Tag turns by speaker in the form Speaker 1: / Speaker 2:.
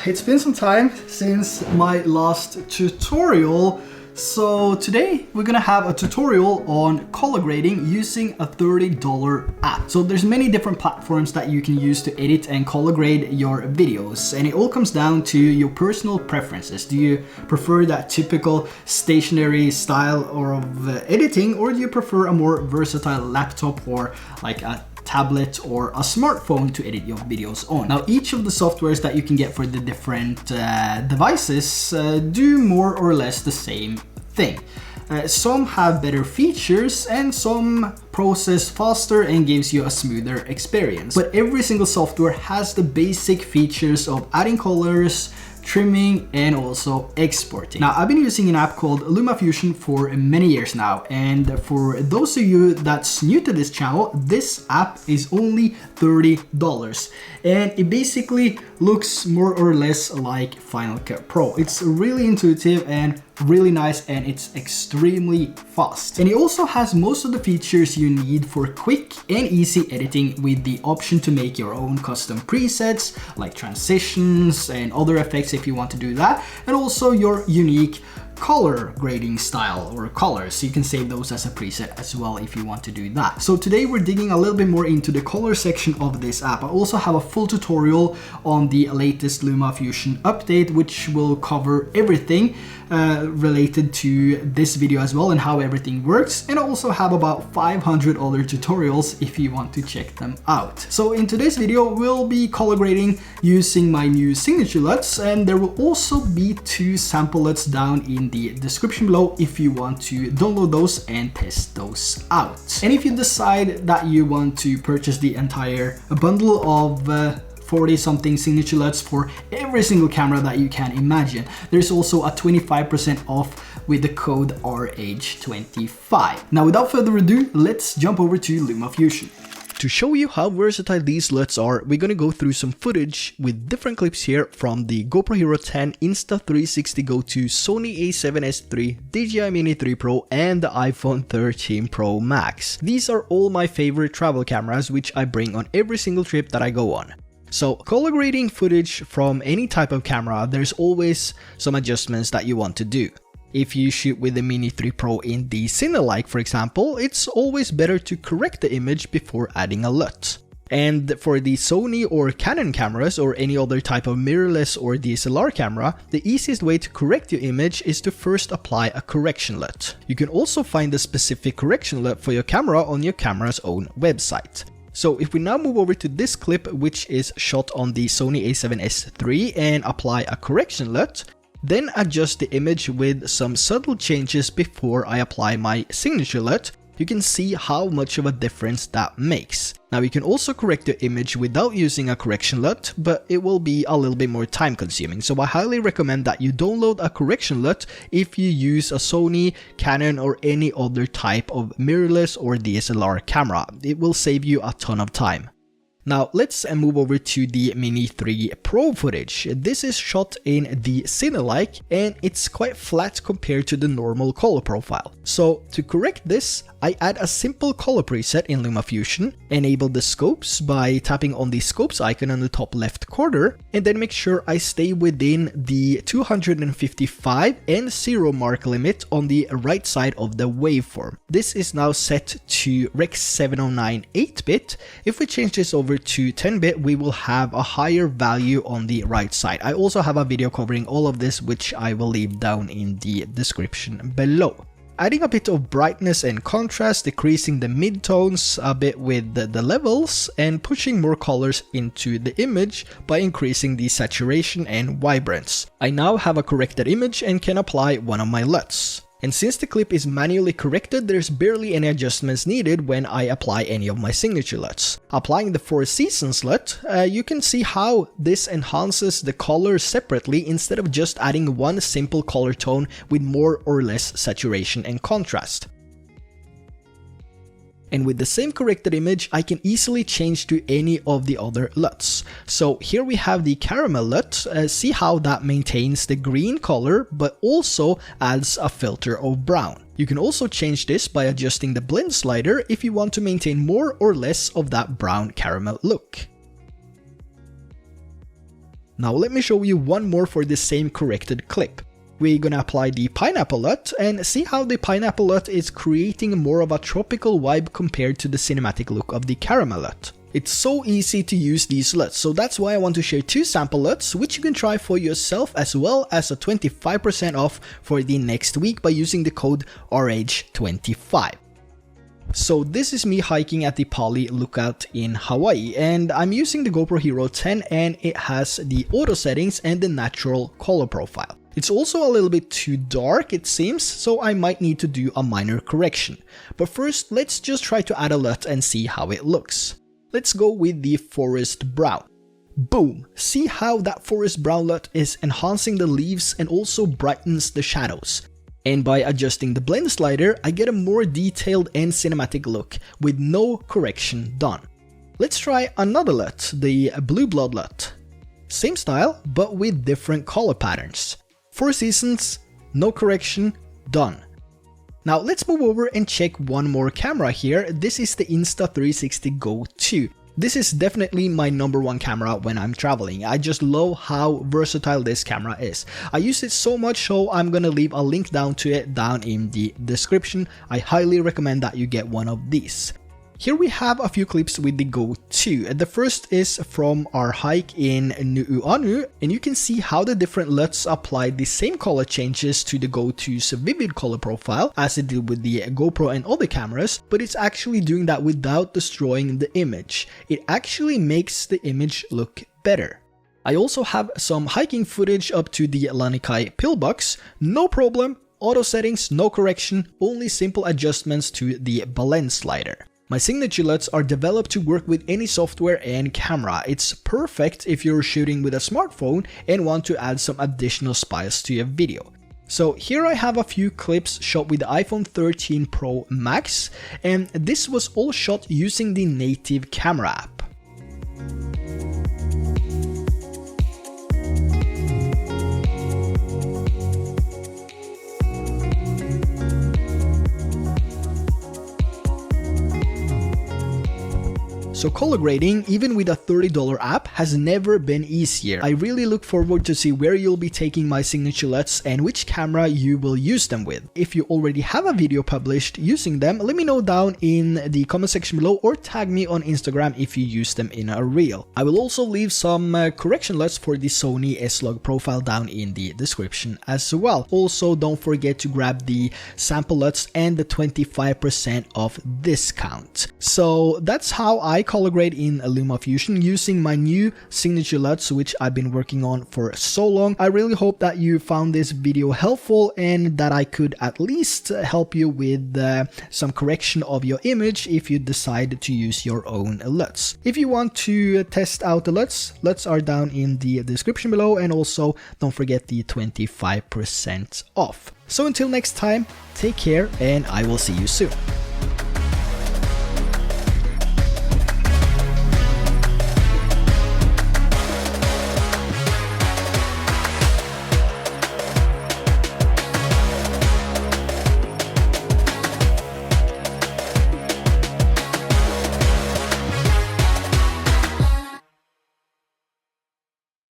Speaker 1: it's been some time since my last tutorial. So today we're gonna have a tutorial on color grading using a $30 app. So there's many different platforms that you can use to edit and color grade your videos, and it all comes down to your personal preferences. Do you prefer that typical stationary style of editing, or do you prefer a more versatile laptop or like a tablet or a smartphone to edit your videos on? Now, each of the softwares that you can get for the different devices do more or less the same thing. Some have better features and some process faster and gives you a smoother experience. But every single software has the basic features of adding colors, trimming, and also exporting. Now, I've been using an app called LumaFusion for many years now, and for those of you that's new to this channel, this app is only $30, and it basically looks more or less like Final Cut Pro. It's really intuitive and really nice, and it's extremely fast. And it also has most of the features you need for quick and easy editing, with the option to make your own custom presets like transitions and other effects if you want to do that, and also your unique color grading style or colors. So you can save those as a preset as well if you want to do that. So today we're digging a little bit more into the color section of this app. I also have a full tutorial on the latest LumaFusion update, which will cover everything related to this video as well and how everything works. And I also have about 500 other tutorials if you want to check them out. So in today's video, we'll be color grading using my new signature LUTs, and there will also be 2 sample LUTs down in the description below if you want to download those and test those out. And if you decide that you want to purchase the entire bundle of 40 something signature LUTs for every single camera that you can imagine, there's also a 25% off with the code RH25. Now, without further ado, let's jump over to LumaFusion. To show you how versatile these LUTs are, we're gonna go through some footage with different clips here from the GoPro Hero 10, Insta360 Go 2, Sony a7S III, DJI Mini 3 Pro, and the iPhone 13 Pro Max. These are all my favorite travel cameras, which I bring on every single trip that I go on. So, color grading footage from any type of camera, there's always some adjustments that you want to do. If you shoot with the Mini 3 Pro in D-Cinelike, for example, it's always better to correct the image before adding a LUT. And for the Sony or Canon cameras, or any other type of mirrorless or DSLR camera, the easiest way to correct your image is to first apply a correction LUT. You can also find the specific correction LUT for your camera on your camera's own website. So if we now move over to this clip, which is shot on the Sony a7S III, and apply a correction LUT, then adjust the image with some subtle changes before I apply my signature LUT, you can see how much of a difference that makes. Now, you can also correct your image without using a correction LUT, but it will be a little bit more time consuming. So I highly recommend that you download a correction LUT if you use a Sony, Canon, or any other type of mirrorless or DSLR camera. It will save you a ton of time. Now, let's move over to the Mini 3 Pro footage. This is shot in the Cinelike, and it's quite flat compared to the normal color profile. So to correct this, I add a simple color preset in LumaFusion, enable the scopes by tapping on the scopes icon on the top left corner, and then make sure I stay within the 255 and 0 mark limit on the right side of the waveform. This is now set to Rec 709 8-bit. If we change this over to 10-bit, we will have a higher value on the right side. I also have a video covering all of this, which I will leave down in the description below. Adding a bit of brightness and contrast, decreasing the midtones a bit with the levels, and pushing more colors into the image by increasing the saturation and vibrance. I now have a corrected image and can apply one of my LUTs. And since the clip is manually corrected, there's barely any adjustments needed when I apply any of my signature LUTs. Applying the 4 Seasons LUT, you can see how this enhances the colors separately instead of just adding one simple color tone with more or less saturation and contrast. And with the same corrected image, I can easily change to any of the other LUTs. So here we have the caramel LUT. See how that maintains the green color, but also adds a filter of brown. You can also change this by adjusting the blend slider if you want to maintain more or less of that brown caramel look. Now let me show you one more for the same corrected clip. We're gonna apply the pineapple LUT and see how the pineapple LUT is creating more of a tropical vibe compared to the cinematic look of the caramel LUT. It's so easy to use these LUTs, so that's why I want to share 2 sample LUTs which you can try for yourself, as well as a 25% off for the next week by using the code RH25. So this is me hiking at the Pali Lookout in Hawaii, and I'm using the GoPro Hero 10 and it has the auto settings and the natural color profile. It's also a little bit too dark it seems, so I might need to do a minor correction. But first let's just try to add a LUT and see how it looks. Let's go with the forest brown. Boom! See how that forest brown LUT is enhancing the leaves and also brightens the shadows. And by adjusting the blend slider, I get a more detailed and cinematic look with no correction done. Let's try another LUT, the blue blood LUT. Same style, but with different color patterns. 4 seasons, no correction, done. Now let's move over and check one more camera here. This is the Insta360 Go 2. This is definitely my #1 camera when I'm traveling. I just love how versatile this camera is. I use it so much, so I'm gonna leave a link down to it down in the description. I highly recommend that you get one of these. Here we have a few clips with the Go 2. The first is from our hike in Nuuanu, and you can see how the different LUTs apply the same color changes to the Go 2's vivid color profile as it did with the GoPro and other cameras, but it's actually doing that without destroying the image. It actually makes the image look better. I also have some hiking footage up to the Lanikai pillbox, no problem, auto settings, no correction, only simple adjustments to the blend slider. My signature LUTs are developed to work with any software and camera. It's perfect if you're shooting with a smartphone and want to add some additional spice to your video. So here I have a few clips shot with the iPhone 13 Pro Max, and this was all shot using the native camera app. So color grading, even with a $30 app, has never been easier. I really look forward to see where you'll be taking my signature LUTs and which camera you will use them with. If you already have a video published using them, let me know down in the comment section below or tag me on Instagram if you use them in a reel. I will also leave some correction LUTs for the Sony S-Log profile down in the description as well. Also, don't forget to grab the sample LUTs and the 25% off discount. So that's how I color grade in LumaFusion using my new signature LUTs, which I've been working on for so long. I really hope that you found this video helpful and that I could at least help you with some correction of your image if you decide to use your own LUTs. If you want to test out the LUTs are down in the description below, and also don't forget the 25% off. So until next time, take care and I will see you soon.